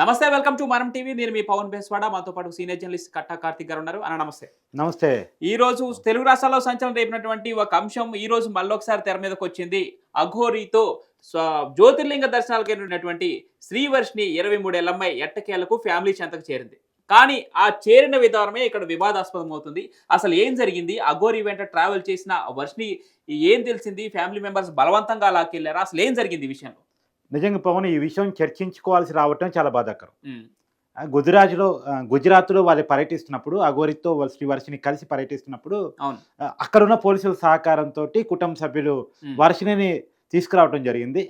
నమస్తే, welcome to మనం TV. నేను మీ పవన్ బేస్వాడ. మాతో పాటు సీనియర్ జర్నలిస్ట్ కట్టా కార్తిక్ గారు ఉన్నారు. అన్న నమస్తే. నమస్తే. ఈ రోజు తెలుగు రాష్ట్రాల్లో సంచలనం రేపినటువంటి ఒక అంశం ఈ రోజు మళ్ళొకసారి తెర మీదకి వచ్చింది. అఘోరీతో జ్యోతిర్లింగ దర్శనాలకు వెళ్ళినటువంటి శ్రీవర్షిని 23 ఏళ్ల అమ్మాయి ఎట్టకేలకు ఫ్యామిలీ చెంతకు చేరింది. కానీ ఆ చేరిన విధానమే ఇక్కడ వివాదాస్పదం అవుతుంది. అసలు ఏం జరిగింది? అఘోరీ వెంట ట్రావెల్ చేసిన వర్షిని ఏం తెలిసింది? ఫ్యామిలీ మెంబర్స్ బలవంతంగా లాక్కెళ్లారా? అసలు ఏం జరిగింది ఈ విషయంలో? నిజంగా పవన్, ఈ విషయం చర్చించుకోవాల్సి రావటం చాలా బాధాకరం. ఉమ్, గుజరాత్లో వాళ్ళు పర్యటిస్తున్నప్పుడు, అఘోరితో శ్రీవర్షిని కలిసి పర్యటిస్తున్నప్పుడు అవును. అక్కడున్న పోలీసుల సహకారంతో కుటుంబ సభ్యులు వర్షిణిని తీసుకురావడం జరిగింది.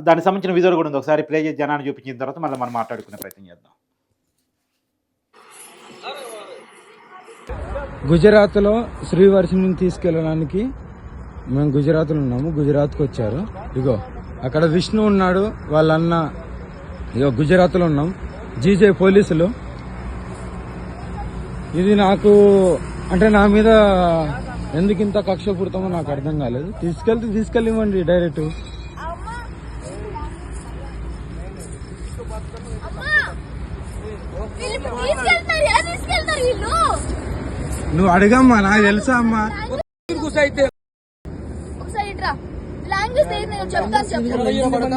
దానికి సంబంధించిన విజువల్ కూడా ఉంది. ఒకసారి ప్లే చేసి జనాన్ని చూపించిన తర్వాత మళ్ళీ మనం మాట్లాడుకునే ప్రయత్నం చేద్దాం. గుజరాత్లో శ్రీవర్షిని తీసుకెళ్ళడానికి మేము గుజరాత్లో ఉన్నాము. గుజరాత్కి వచ్చారు. ఇగో అక్కడ విష్ణు ఉన్నాడు, వాళ్ళ అన్న. ఇగో గుజరాత్లో ఉన్నాం. జీజే పోలీసులు. ఇది నాకు అంటే నా మీద ఎందుకు ఇంత కక్ష పుడతామో నాకు అర్థం కాలేదు. తీసుకెళ్ళివ్వండి డైరెక్ట్. నువ్వు అడగమ్మా, నాకు తెలుసా అమ్మా.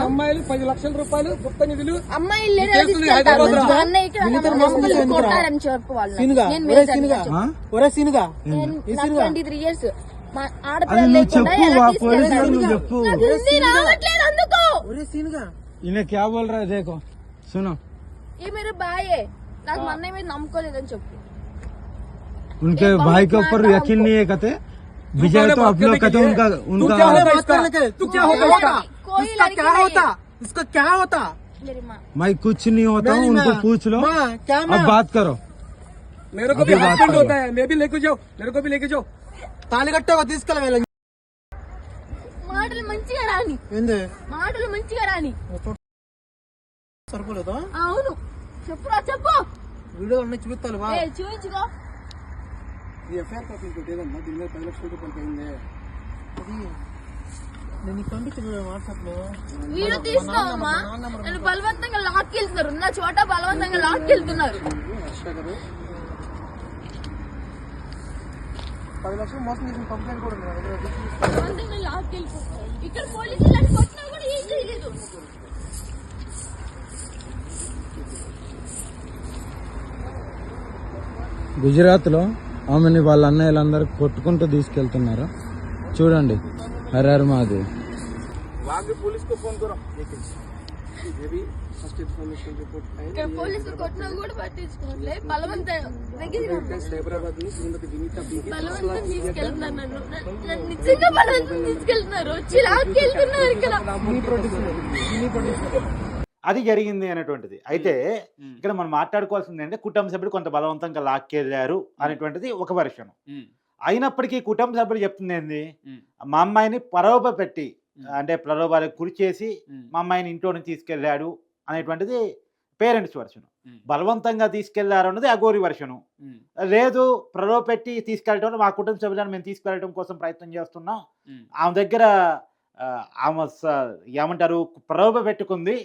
అమ్మాయిలు 10 లక్షల రూపాయలు గుప్త నిధులు అమ్మాయిలు అది నువ్వు చెప్పు, ఆ పోలీసులు నువ్వు చెప్పు. इन्हें क्या बोल रहा है देखो सुनो. ये मेरे भाई है, నాకు మా అన్నయ్య మీద నమ్మకం లేదని చెప్పు. उनके भाई के ऊपर यकीन नहीं है कहते. विजय तो आप लोग कहते उनका तू क्या होता कोई इसका लड़की क्या नहीं होता है. इसका क्या होता मेरी माँ मैं कुछ नहीं होता हूँ. मेरी उनको माँ। पूछ लो. माँ, क्या अब माँ? बात करो. मेरे को भी अभी बात हस्बैंड करो. होता है, मैं भी लेके जाओ, मेरे को भी लेके जाओ. తాళి కట్టావా? తీసుకెళ్ళ మాటలు మంచిగా రాని, ఏంది మాటలు మంచిగా రాని. సరిపోలేదా? అవును, చెప్పురా చెప్పు. వీడియో అన్నీ చూపిస్తాను వా. చూపించుకో. ఈ ఎఫ్ఐఆర్ కాపీ ఇంకోటి ఏదన్నా దీని మీద 10 లక్షల రూపాయలు అయింది. అది నేను నీకు పంపించిన వాట్సాప్ లో వీడియో తీసుకోవమ్మా. నన్ను బలవంతంగా లాక్కెళ్తున్నారు. నా చోట బలవంతంగా లాక్కెళ్తున్నారు. 10 లక్షలు మోసం చేసిన కంప్లైంట్ కూడా ఉంది నా దగ్గర. బలవంతంగా లాక్కెళ్తున్నారు. ఇక్కడ పోలీసులు అటు కొట్టినా కూడా ఏం చేయలేదు. గుజరాత్లో ఆమెని వాళ్ళ అన్నయ్యలందరూ కొట్టుకుంటూ తీసుకెళ్తున్నారు. చూడండి. హరహర మహాదేవ్. ఇక్కడ పోలీసులు కొట్టినా కూడా పట్టించుకోవట్లేదు. బలవంతంగా తీసుకెళ్తున్నారు. నన్ను నిజంగా బలవంతం తీసుకెళ్తున్నారు. వచ్చి లాక్కెళ్తున్నారు ఇక్కడ. అది జరిగింది అనేటువంటిది. అయితే ఇక్కడ మనం మాట్లాడుకోవాల్సింది ఏంటంటే, కుటుంబ సభ్యులు కొంత బలవంతంగా లాక్కెళ్ళారు అనేటువంటిది ఒక వెర్షన్. అయినప్పటికీ కుటుంబ సభ్యులు చెప్తుంది ఏంది, మా అమ్మాయిని ప్రలోభ పెట్టి, అంటే ప్రలోభాలకు గురి చేసి మా అమ్మాయిని ఇంట్లో నుంచి తీసుకెళ్ళాడు అనేటువంటిది పేరెంట్స్ వర్షను. బలవంతంగా తీసుకెళ్లారు అన్నది అఘోరి వర్షను. లేదు, ప్రలోభ పెట్టి తీసుకెళ్ళటం, మా కుటుంబ సభ్యులను మేము తీసుకెళ్ళటం కోసం ప్రయత్నం చేస్తున్నాం, ఆమె దగ్గర ఆమె ఏమంటారు ప్రలోభ పెట్టుకుంది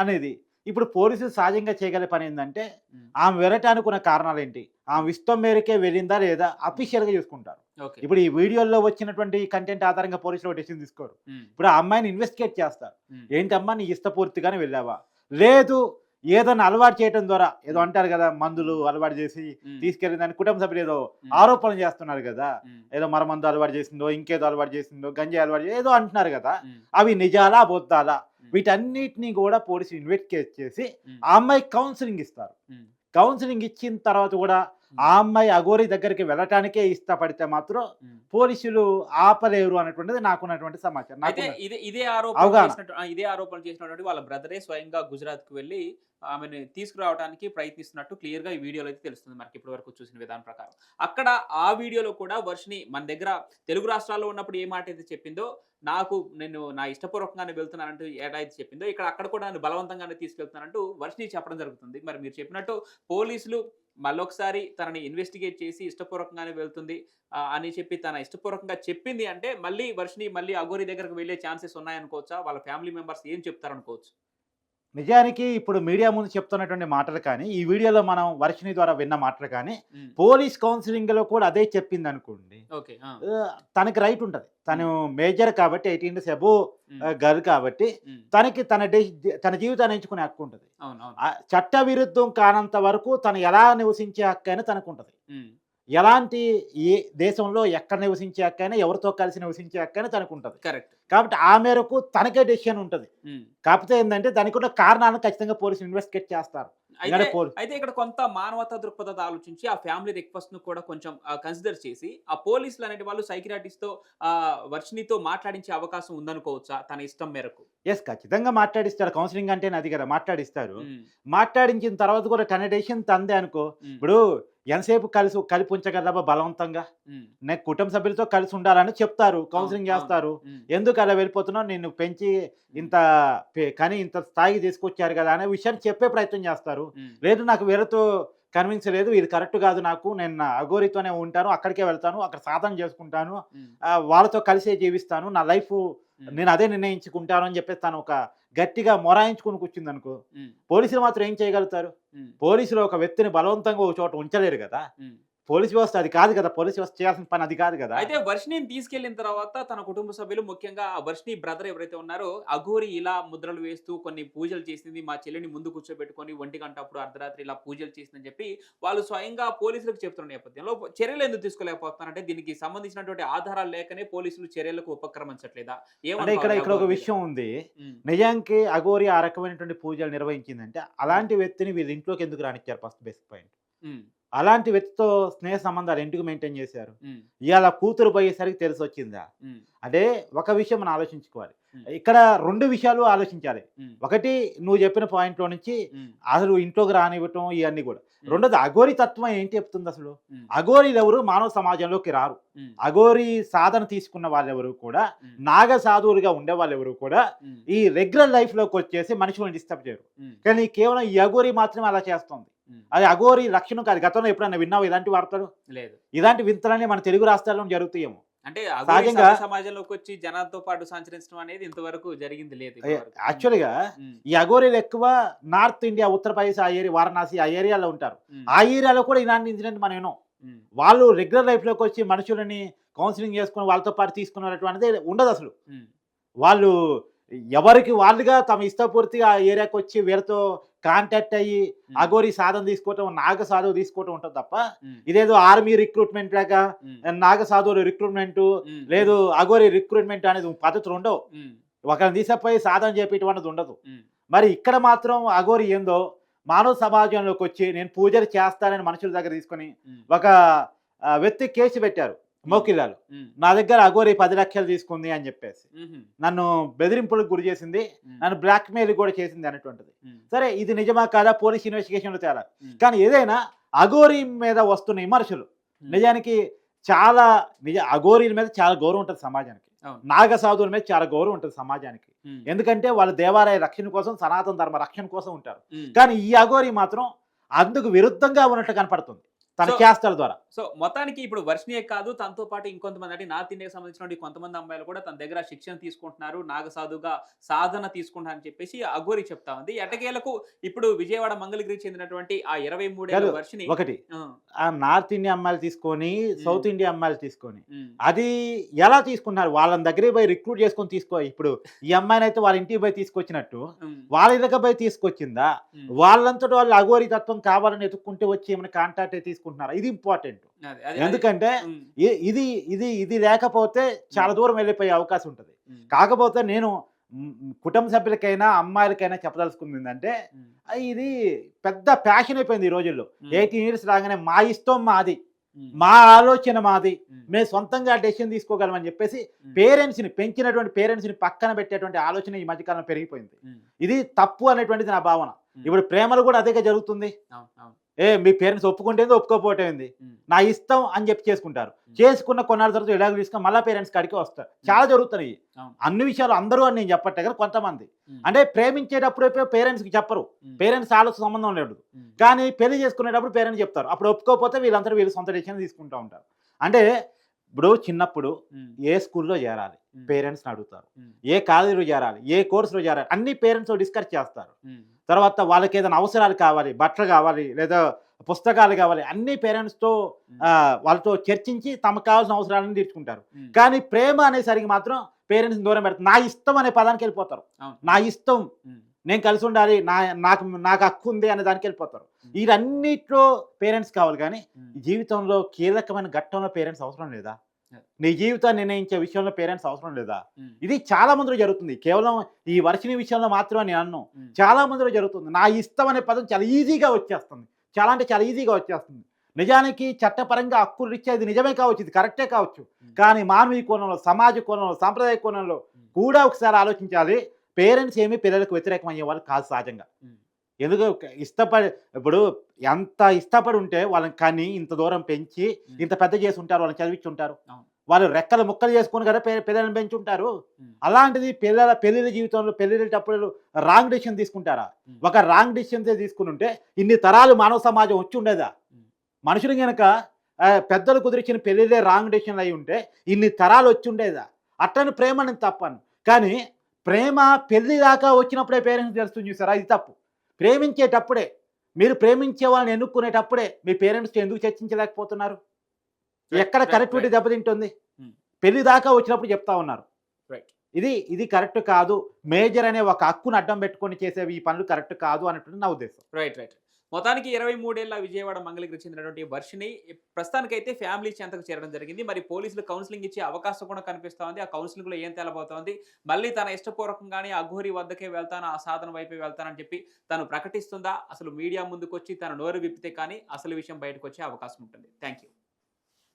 అనేది. ఇప్పుడు పోలీసులు సహజంగా చేయగల పని ఏంటంటే, ఆమె వెళ్ళటానికి ఉన్న కారణాలు ఏంటి, ఆమె ఇష్టం మేరకే వెళ్ళిందా లేదా అఫీషియల్గా చూసుకుంటారు. ఇప్పుడు ఈ వీడియోలో వచ్చినటువంటి కంటెంట్ ఆధారంగా పోలీసులు డెసిషన్ తీసుకోరు. ఇప్పుడు ఆ అమ్మాయిని ఇన్వెస్టిగేట్ చేస్తారు. ఏంటమ్మా నీ ఇష్టపూర్తిగానే వెళ్ళావా, లేదు ఏదైనా అలవాటు చేయడం ద్వారా, ఏదో అంటారు కదా, మందులు అలవాటు చేసి తీసుకెళ్ళిందని కుటుంబ సభ్యులు ఏదో ఆరోపణలు చేస్తున్నారు కదా, ఏదో మరమందు అలవాటు చేసిందో, ఇంకేదో అలవాటు చేసిందో, గంజాయి అలవాటు ఏదో అంటున్నారు కదా, అవి నిజాలా అబద్ధాలా, వీటన్నిటినీ కూడా పోలీసులు ఇన్వెస్టిగేట్ చేసి ఆ అమ్మాయికి కౌన్సిలింగ్ ఇస్తారు. కౌన్సిలింగ్ ఇచ్చిన తర్వాత కూడా ఆ అమ్మాయి అఘోరి దగ్గరికి వెళ్ళటానికే ఇష్టపడితే మాత్రం పోలీసులు ఆపలేరు అనేటువంటిది నాకున్నటువంటి సమాచారం. ఇదే ఆరోపణ చేసినటువంటి వాళ్ళ బ్రదరే స్వయంగా గుజరాత్ కు వెళ్ళి ఆమెను తీసుకురావడానికి ప్రయత్నిస్తున్నట్టు క్లియర్ గా ఈ వీడియోలో అయితే తెలుస్తుంది మనకి ఇప్పటి వరకు చూసిన విధానం ప్రకారం. అక్కడ ఆ వీడియోలో కూడా వర్షిని మన దగ్గర తెలుగు రాష్ట్రాల్లో ఉన్నప్పుడు ఏ మాట అయితే చెప్పిందో, నేను నా ఇష్టపూర్వకంగానే వెళ్తున్నానంటూ ఏదైతే చెప్పిందో, అక్కడ కూడా నన్ను బలవంతంగానే తీసుకెళ్తున్నానంటూ వర్షిని చెప్పడం జరుగుతుంది. మరి మీరు చెప్పినట్టు పోలీసులు మళ్ళొకసారి తనని ఇన్వెస్టిగేట్ చేసి ఇష్టపూర్వకంగానే వెళ్తుంది అని చెప్పి తన ఇష్టపూర్వకంగా చెప్పింది అంటే, వర్షిని మళ్ళీ అఘోరి దగ్గరకు వెళ్ళే ఛాన్సెస్ ఉన్నాయనుకోవచ్చా? వాళ్ళ ఫ్యామిలీ మెంబర్స్ ఏం చెప్తారనుకోవచ్చు? నిజానికి ఇప్పుడు మీడియా ముందు చెప్తున్నటువంటి మాటలు కానీ ఈ వీడియోలో మనం వర్షిని ద్వారా విన్న మాటలు కానీ ఉమ్, పోలీస్ కౌన్సిలింగ్లో కూడా అదే చెప్పింది అనుకోండి, ఓకే తనకి రైట్ ఉంటుంది. తను మేజర్ కాబట్టి 18 years అబోవ్ గర్ల్ కాబట్టి ఉమ్, తనకి తన జీవితాన్ని ఎంచుకునే హక్కు ఉంటుంది. అవును అవును చట్ట విరుద్ధం కానంత వరకు తను ఎలా నివసించే హక్కు అయినా తనకు ఉంటుంది. ఉమ్, ఎలాంటి ఏ దేశంలో ఎక్కడ నివసించే హక్కు అయినా ఎవరితో కలిసి నివసించే హక్కు అయినా తనకు ఉంటుంది. కరెక్ట్ కాబట్టి ఆ మేరకు తనకే డెసిషన్ ఉంటుంది. ఉమ్. కాకపోతే ఏంటంటే దానికి ఉన్న కారణాలను ఖచ్చితంగా పోలీసులు ఇన్వెస్టిగేట్ చేస్తారు. అయితే ఎందుకంటే అయితే ఇక్కడ కొంత మానవతా దృక్పథత ఆలోచించి ఆ ఫ్యామిలీ రిక్వెస్ట్ ను కూడా కొంచెం కన్సిడర్ చేసి ఆ పోలీసులు అనేటి వాళ్ళు సైకియాట్రిస్ట్ తో వర్షినితో మాట్లాడించే అవకాశం ఉందనుకోవచ్చా తన ఇష్టం మేరకు? ఎస్, ఖచ్చితంగా మాట్లాడిస్తారు. కౌన్సిలింగ్ అంటేనే అది కదా, మాట్లాడిస్తారు. ఉమ్, మాట్లాడించిన తర్వాత కూడా తన డెసిషన్ తందే అనుకో. ఉమ్, ఇప్పుడు ఎంతసేపు కలిపి ఉంచగలవా బలవంతంగా? ఉమ్, నేను కుటుంబ సభ్యులతో కలిసి ఉండాలని చెప్తారు, కౌన్సిలింగ్ అవును, చేస్తారు. ఉమ్, ఎందుకు అలా వెళ్ళిపోతున్నావు, నిన్ను పెంచి ఇంత కానీ ఇంత స్థాయికి తీసుకొచ్చారు కదా అనే విషయాన్ని చెప్పే ప్రయత్నం చేస్తారు. ఉమ్, లేదు నాకు వేరేతో కన్విన్స్ లేదు, ఇది కరెక్ట్ కాదు, నాకు నేను నా అఘోరితోనే ఉంటాను, అక్కడికే వెళ్తాను, అక్కడ సాధన చేసుకుంటాను, ఉమ్, వాళ్ళతో కలిసే జీవిస్తాను, నా లైఫ్ ఉమ్, నేను అదే నిర్ణయించుకుంటాను అని చెప్పేసి తను ఒక గట్టిగా మొరాయించుకుని కూర్చుంది అనుకో. ఉమ్, పోలీసులు మాత్రం ఏం చేయగలుగుతారు? ఉమ్, పోలీసులు ఒక వ్యక్తిని బలవంతంగా ఒక చోట ఉంచలేరు కదా. ఉమ్. పోలీసు వ్యవస్థ అది కాదు కదా, పోలీసు వ్యవస్థ చేయాల్సిన పని అది కాదు కదా. అయితే వర్షినిని తీసుకెళ్లిన తర్వాత తన కుటుంబ సభ్యులు ముఖ్యంగా ఆ వర్షిని బ్రదర్ ఎవరైతే ఉన్నారో అఘోరి ఇలా ముద్రలు వేస్తూ కొన్ని పూజలు చేసింది, మా చెల్లిని ముందు కూర్చోబెట్టుకొని 1 గంట అప్పుడు అర్ధరాత్రి ఇలా పూజలు చేసిందని చెప్పి వాళ్ళు స్వయంగా పోలీసులకు చెప్తున్న నేపథ్యంలో చర్యలు ఎందుకు తీసుకోలేకపోతున్నారంటే దీనికి సంబంధించినటువంటి ఆధారాలు లేకనే పోలీసులు చర్యలకు ఉపక్రమించట్లేదా? అంటే ఇక్కడ ఒక విషయం ఉంది. నిజానికి అఘోరి ఆ రకమైనటువంటి పూజలు నిర్వహించిందంటే అలాంటి వ్యక్తిని వీళ్ళ ఇంట్లోకి ఎందుకు రానిచ్చారు? First basic point. అలాంటి వ్యక్తితో స్నేహ సంబంధాలు ఎందుకు మెయింటైన్ చేశారు? ఇవాళ కూతురు పోయేసరికి తెలిసి వచ్చిందా? అంటే ఒక విషయం మనం ఆలోచించుకోవాలి. ఇక్కడ 2 విషయాలు ఆలోచించాలి. ఒకటి నువ్వు చెప్పిన పాయింట్లో నుంచి అసలు ఇంట్లోకి రానివ్వటం ఇవన్నీ కూడా. రెండోది అఘోరి తత్వం ఏంటి చెప్తుంది అసలు? అఘోరీలు ఎవరు మానవ సమాజంలోకి రారు. అఘోరి సాధన తీసుకున్న వాళ్ళెవరు కూడా, నాగ సాధువులుగా ఉండే వాళ్ళు ఎవరు కూడా ఈ రెగ్యులర్ లైఫ్ లోకి వచ్చేసి మనుషులను డిస్టర్బ్ చేయరు. కానీ కేవలం ఈ అఘోరి మాత్రమే అలా చేస్తుంది. అది అఘోరి లక్షణం కాదు. గతంలో ఎప్పుడన్నా విన్నావు ఇలాంటి వార్తలు? లేదు. ఇలాంటి వింతలన్నీ మన తెలుగు రాష్ట్రాల్లో జరుగుతాయేమో. అంటే సహజంగా సమాజంలోకి వచ్చి జనాలతో పాటు సంచరించడం అనేది ఇంతవరకు జరిగింది లేదు. యాక్చువల్గా ఈ అఘోరీలు ఎక్కువ నార్త్ ఇండియా, ఉత్తరప్రదేశ్ ఆ ఏరియా, వారణాసి ఆ ఏరియాలో ఉంటారు. ఆ ఏరియాలో కూడా ఇలాంటి ఇన్సిడెంట్ మనం విన్నాం. వాళ్ళు రెగ్యులర్ లైఫ్ లోకి వచ్చి మనుషులని కౌన్సిలింగ్ చేసుకుని వాళ్ళతో పాటు తీసుకున్నటువంటిది ఉండదు అసలు. వాళ్ళు ఎవరికి వాళ్ళుగా తమ ఇష్టపూర్తిగా ఆ ఏరియాకి వచ్చి వీళ్ళతో కాంటాక్ట్ అయ్యి అఘోరి సాధన తీసుకోవటం, నాగ సాధువు తీసుకోవటం ఉంటుంది తప్ప ఇదేదో ఆర్మీ రిక్రూట్మెంట్ లాగా నాగ సాధువులు రిక్రూట్మెంట్ లేదు, అఘోరి రిక్రూట్మెంట్ అనేది పద్ధతులు ఉండవు. ఒకరిని తీసపోయి సాధన చేపేటువంటిది ఉండదు. మరి ఇక్కడ మాత్రం అఘోరి ఏందో మానవ సమాజంలోకి వచ్చి నేను పూజలు చేస్తానని మనుషుల దగ్గర తీసుకొని ఒక వ్యక్తి కేసు పెట్టారు మోకిలాలు. నా దగ్గర అఘోరి 10 లక్షలు తీసుకుంది అని చెప్పేసి నన్ను బెదిరింపులకు గురి చేసింది, నన్ను బ్లాక్మెయిల్ కూడా చేసింది అనేటువంటిది. సరే, ఇది నిజమా కాదా పోలీస్ ఇన్వెస్టిగేషన్లో తేలాలి. కానీ ఏదైనా అఘోరి మీద వస్తున్న విమర్శలు నిజానికి చాలా అఘోరీల మీద చాలా గౌరవం ఉంటుంది సమాజానికి, నాగ సాధువుల మీద చాలా గౌరవం ఉంటుంది సమాజానికి. ఎందుకంటే వాళ్ళు దేవాలయ రక్షణ కోసం, సనాతన ధర్మ రక్షణ కోసం ఉంటారు. కానీ ఈ అఘోరి మాత్రం అందుకు విరుద్ధంగా ఉన్నట్టు కనపడుతుంది తన చేష్టల ద్వారా. సో మొత్తానికి ఇప్పుడు వర్షినియే కాదు, తనతో పాటు ఇంకొంతమంది అంటే నార్త్ ఇండియాకి సంబంధించిన కొంతమంది అమ్మాయిలు కూడా తన దగ్గర శిక్షణ తీసుకుంటున్నారు, నాగసాధుగా సాధన తీసుకుంటున్నారు అని చెప్పేసి అఘోరి చెప్తా ఉంది. ఎటకేలకు ఇప్పుడు విజయవాడ మంగళగిరికి చెందినటువంటి ఆ 23 ఏళ్ల వర్షిని ఒకటి ఆ నార్త్ ఇండియా అమ్మాయిలు తీసుకొని సౌత్ ఇండియా అమ్మాయిలు తీసుకొని అది ఎలా తీసుకున్నారు? వాళ్ళని దగ్గరే పోయి రిక్రూట్ చేసుకొని తీసుకో. ఇప్పుడు ఈ అమ్మాయిని అయితే వాళ్ళ ఇంటికి పోయి తీసుకొచ్చినట్టు వాళ్ళ ఇళ్ళకి పోయి తీసుకొచ్చిందా? వాళ్ళంతటి వాళ్ళు అఘోరి తత్వం కావాలని ఎత్తుక్కుంటే వచ్చి ఏమైనా కాంటాక్ట్ తీసుకుంటున్నారా? ఇది ఇంపార్టెంట్. ఎందుకంటే ఇది ఇది ఇది లేకపోతే చాలా దూరం వెళ్ళిపోయే అవకాశం ఉంటుంది. కాకపోతే నేను కుటుంబ సభ్యులకైనా అమ్మాయిలకైనా చెప్పదలుచుకుంది ఏంటంటే ఇది పెద్ద ప్యాషన్ అయిపోయింది ఈ రోజుల్లో. 18 years రాగానే మా ఇష్టం మాది, మా ఆలోచన మాది, మేము సొంతంగా డెసిషన్ తీసుకోగలమని చెప్పేసి పేరెంట్స్ని పెంచినటువంటి పేరెంట్స్ని పక్కన పెట్టేటువంటి ఆలోచన ఈ మధ్యకాలంలో పెరిగిపోయింది. ఇది తప్పు అనేటువంటిది నా భావన. ఇప్పుడు ప్రేమలు కూడా అదేగా జరుగుతుంది. మీ పేరెంట్స్ ఒప్పుకుంటేంది ఒప్పుకోపోవటేంది, నా ఇష్టం అని చెప్పి చేసుకుంటారు. చేసుకున్న కొన్నాళ్ళ తర్వాత ఇలాగ తీసుకొని మళ్ళీ పేరెంట్స్ కాడికి వస్తారు. చాలా జరుగుతున్నాయి అన్ని విషయాలు. అందరూ అని నేను చెప్పట్టే కానీ కొంతమంది అంటే ప్రేమించేటప్పుడు పేరెంట్స్కి చెప్పరు, పేరెంట్స్ ఆలోచన సంబంధం లేదు. కానీ పెళ్లి చేసుకునేటప్పుడు పేరెంట్స్ చెప్తారు. అప్పుడు ఒప్పుకోకపోతే వీళ్ళందరూ వీళ్ళు సొంత డెసిషన్ తీసుకుంటూ ఉంటారు. అంటే ఇప్పుడు చిన్నప్పుడు ఏ స్కూల్లో చేరాలి, పేరెంట్స్ని అడుగుతారు. ఏ కాలేజీలో చేరాలి, ఏ కోర్సులో చేరాలి, అన్ని పేరెంట్స్ డిస్కస్ చేస్తారు. తర్వాత వాళ్ళకి ఏదైనా అవసరాలు కావాలి, బట్టలు కావాలి, లేదా పుస్తకాలు కావాలి, అన్ని పేరెంట్స్తో వాళ్ళతో చర్చించి తమకు కావాల్సిన అవసరాలను తీర్చుకుంటారు. కానీ ప్రేమ అనేసరికి మాత్రం పేరెంట్స్ దూరం పెడతారు. నా ఇష్టం అనే పదానికి వెళ్ళిపోతారు. నా ఇష్టం, నేను కలిసి ఉండాలి, నాకు హక్కు ఉంది అనే దానికి వెళ్ళిపోతారు. వీరన్నిట్లో పేరెంట్స్ కావాలి, కానీ జీవితంలో కీలకమైన ఘట్టంలో పేరెంట్స్ అవసరం లేదా? నీ జీవితాన్ని నిర్ణయించే విషయంలో పేరెంట్స్ అవసరం లేదా? ఇది చాలా మందిలో జరుగుతుంది. కేవలం ఈ వర్షిని విషయంలో మాత్రమే నేను అన్ను, చాలా మందిలో జరుగుతుంది. నా ఇష్టం అనే పదం చాలా ఈజీగా వచ్చేస్తుంది, చాలా అంటే చాలా ఈజీగా వచ్చేస్తుంది. నిజానికి చట్టపరంగా హక్కులు ఇచ్చేది నిజమే కావచ్చు, ఇది కరెక్టే కావచ్చు, కానీ మానవీయ కోణంలో, సమాజ కోణంలో, సాంప్రదాయ కోణంలో కూడా ఒకసారి ఆలోచించాలి. పేరెంట్స్ ఏమీ పిల్లలకు వ్యతిరేకం అయ్యే వాళ్ళు కాదు సహజంగా. ఎందుకు ఇప్పుడు ఎంత ఇష్టపడి ఉంటే వాళ్ళని కానీ ఇంత దూరం పెంచి ఇంత పెద్ద చేసి ఉంటారు, వాళ్ళని చదివించి ఉంటారు, వాళ్ళు రెక్కలు ముక్కలు చేసుకుని కదా పిల్లల్ని పెంచి ఉంటారు. అలాంటిది పెళ్ళిళ్ళ జీవితంలో పెళ్ళిళ్ళేటప్పుడు రాంగ్ డెసిషన్ తీసుకుంటారా? ఒక రాంగ్ డెసిషన్ తీసుకుని ఉంటే ఇన్ని తరాలు మానవ సమాజం వచ్చి ఉండేదా? మనుషులు కనుక పెద్దలు కుదిరిచిన పెళ్ళిళ్ళే రాంగ్ డెసిషన్లు అయి ఉంటే ఇన్ని తరాలు వచ్చి ఉండేదా? అట్లని ప్రేమ నేను తప్పను, కానీ ప్రేమ పెళ్లి దాకా వచ్చినప్పుడే పేరెంట్స్ తెలుస్తుంది చూసారా, ఇది తప్పు. ప్రేమించేటప్పుడే, మీరు ప్రేమించే వాళ్ళని ఎన్నుకునేటప్పుడే మీ పేరెంట్స్తో ఎందుకు చర్చించలేకపోతున్నారు? ఎక్కడ కనెక్టివిటీ దెబ్బతింటుంది? పెళ్లి దాకా వచ్చినప్పుడు చెప్తా ఉన్నారు. ఇది కరెక్ట్ కాదు. మేజర్ అనే ఒక హక్కును అడ్డం పెట్టుకొని చేసేవి ఈ పనులు కరెక్ట్ కాదు అన్నట్టు నా ఉద్దేశం. రైట్. మొత్తానికి 23 ఏళ్ల విజయవాడ మంగళగిరికి చెందినటువంటి వర్షిని ప్రస్తుతానికైతే ఫ్యామిలీ చెంతకు చేరడం జరిగింది. మరి పోలీసులు కౌన్సిలింగ్ ఇచ్చే అవకాశం కూడా కనిపిస్తోంది. ఆ కౌన్సిలింగ్ లో ఏం తేలబోతోంది, మళ్ళీ తన ఇష్టపూర్వకంగానే అఘోరి వద్దకే వెళ్తాను, ఆ సాధన వైపే వెళ్తానని చెప్పి తను ప్రకటిస్తుందా, అసలు మీడియా ముందుకు వచ్చి తన నోరు విప్పితే కానీ అసలు విషయం బయటకు వచ్చే అవకాశం ఉంటుంది. Thank you.